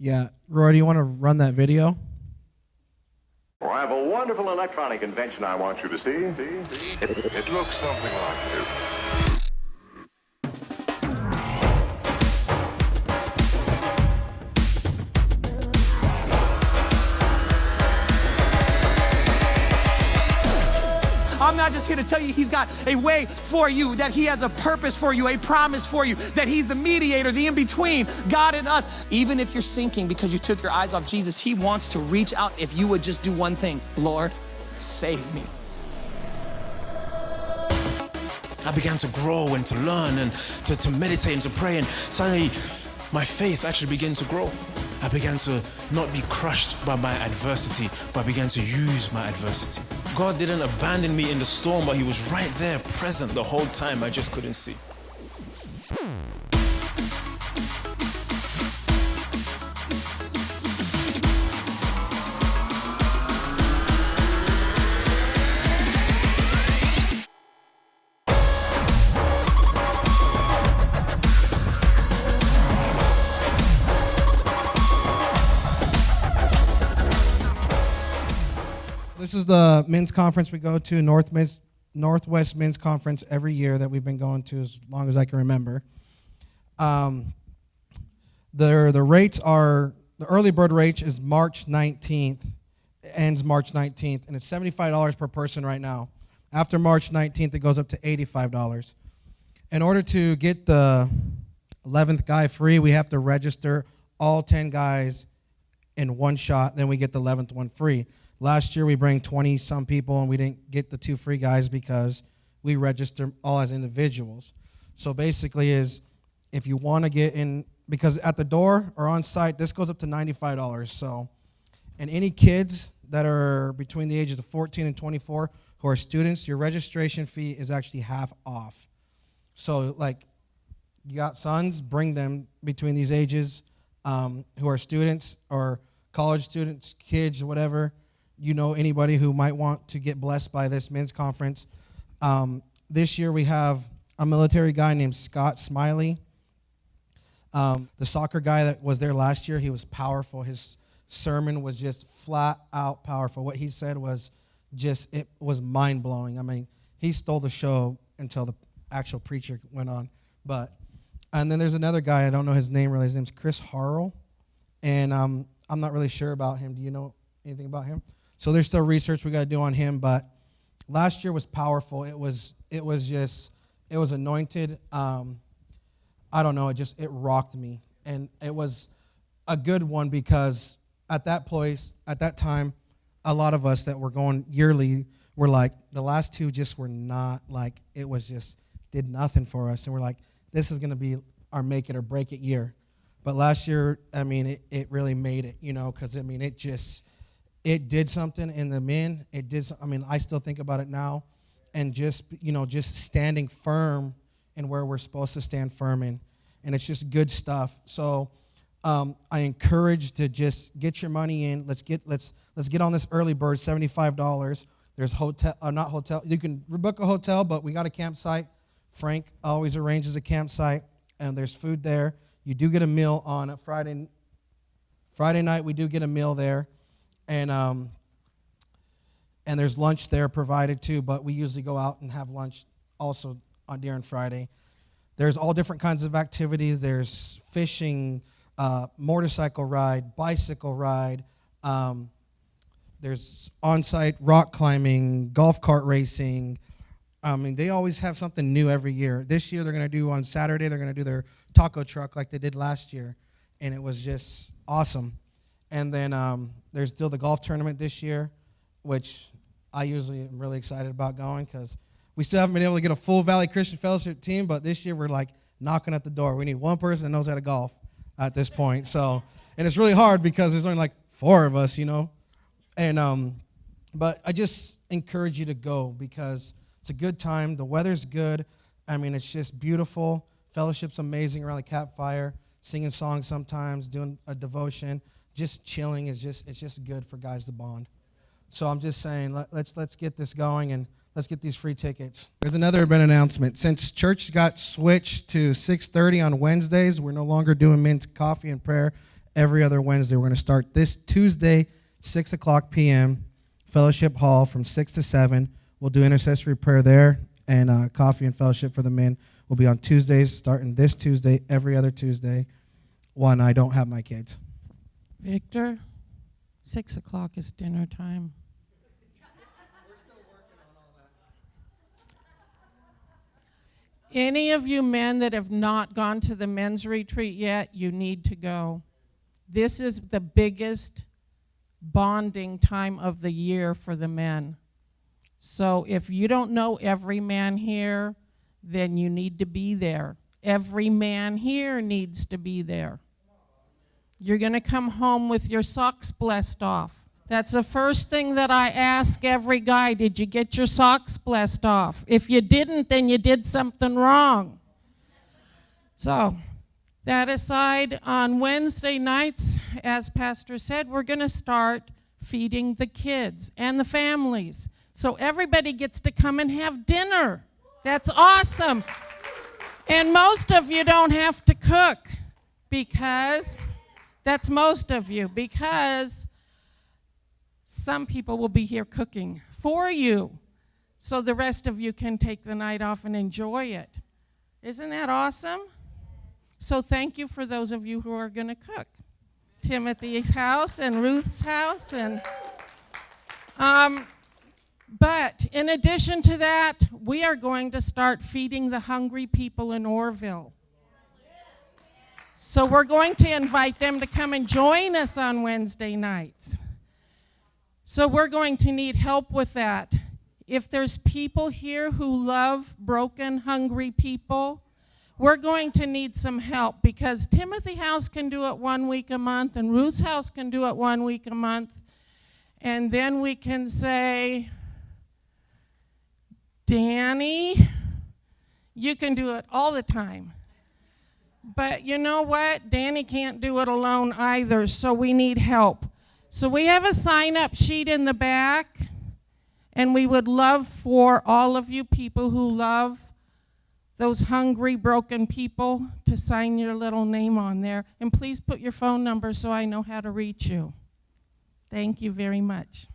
Yeah. Roy, do you want to run that video? Well, I have a wonderful electronic invention I want you to see. It looks something like this. I'm not just here to tell you he's got a way for you, that he has a purpose for you, a promise for you, that he's the mediator, the in-between, God and us. Even if you're sinking because you took your eyes off Jesus, he wants to reach out if you would just do one thing. Lord, save me. I began to grow and to learn and to meditate and to pray, and suddenly my faith actually began to grow. I began to not be crushed by my adversity, but I began to use my adversity. God didn't abandon me in the storm, but he was right there, present the whole time. I just couldn't see. This is the men's conference we go to, Northwest Men's Conference, every year that we've been going to as long as I can remember. The rates are, the early bird rate is March 19th, ends March 19th, and it's $75 per person right now. After March 19th, it goes up to $85. In order to get the 11th guy free, we have to register all 10 guys in one shot, then we get the 11th one free. Last year, we bring 20-some people, and we didn't get the 2 free guys because we register all as individuals. So basically is, if you want to get in, because at the door or on site, this goes up to $95. So, and any kids that are between the ages of 14 and 24 who are students, your registration fee is actually half off. So, like, you got sons, bring them between these ages who are students or college students, kids, whatever. You know anybody who might want to get blessed by this men's conference. This year we have a military guy named Scott Smiley. The soccer guy that was there last year, he was powerful. His sermon was just flat out powerful. What he said was just, it was mind-blowing. I mean, he stole the show until the actual preacher went on. And then there's another guy, I don't know his name really. His name's Chris Harrell. And I'm not really sure about him. Do you know anything about him? So there's still research we got to do on him, but last year was powerful. It was anointed. I don't know, it rocked me. And it was a good one because at that time, a lot of us that were going yearly were like, the last 2 just were not like, it was just, did nothing for us. And we're like, this is going to be our make it or break it year. But last year, I mean, it really made it, you know, because, I mean, it did something in the men. I still think about it now, and just standing firm in where we're supposed to stand firm in, and it's just good stuff. So I encourage to just get your money in. Let's get on this early bird, $75. There's not hotel. You can book a hotel, but we got a campsite. Frank always arranges a campsite, and there's food there. You do get a meal on a Friday night. We do get a meal there. And there's lunch there provided too, but we usually go out and have lunch also during Friday. There's all different kinds of activities. There's fishing, motorcycle ride, bicycle ride. There's on-site rock climbing, golf cart racing. I mean, they always have something new every year. This year they're going to do on Saturday, they're going to do their taco truck like they did last year, and it was just awesome. And then there's still the golf tournament this year, which I usually am really excited about going because we still haven't been able to get a full Valley Christian Fellowship team, but this year we're like knocking at the door. We need one person that knows how to golf at this point. So, and it's really hard because there's only like 4 of us, you know. And but I just encourage you to go because it's a good time. The weather's good. I mean, it's just beautiful. Fellowship's amazing around the campfire, singing songs sometimes, doing a devotion. Just chilling it's just good for guys to bond. So I'm just saying, let's get this going and let's get these free tickets. There's another big announcement. Since church got switched to 6:30 on Wednesdays, we're no longer doing men's coffee and prayer every other Wednesday. We're going to start this Tuesday, 6 o'clock p.m., Fellowship Hall from 6 to 7. We'll do intercessory prayer there, and coffee and fellowship for the men will be on Tuesdays, starting this Tuesday, every other Tuesday, when I don't have my kids. Victor, 6 o'clock is dinner time. Any of you men that have not gone to the men's retreat yet, you need to go. This is the biggest bonding time of the year for the men. So if you don't know every man here, then you need to be there. Every man here needs to be there. You're going to come home with your socks blessed off. That's the first thing that I ask every guy. Did you get your socks blessed off? If you didn't, then you did something wrong. So, that aside, on Wednesday nights, as Pastor said, we're going to start feeding the kids and the families. So everybody gets to come and have dinner. That's awesome. And most of you don't have to cook because, that's most of you, because some people will be here cooking for you, so the rest of you can take the night off and enjoy it. Isn't that awesome? So thank you for those of you who are going to cook. Timothy's house and Ruth's house. And but in addition to that, we are going to start feeding the hungry people in Orville. So we're going to invite them to come and join us on Wednesday nights. So we're going to need help with that. If there's people here who love broken, hungry people, we're going to need some help, because Timothy House can do it 1 week a month, and Ruth's house can do it 1 week a month. And then we can say, Danny, you can do it all the time. But you know what? Danny can't do it alone either, so we need help. So we have a sign-up sheet in the back, and we would love for all of you people who love those hungry, broken people to sign your little name on there. And please put your phone number so I know how to reach you. Thank you very much.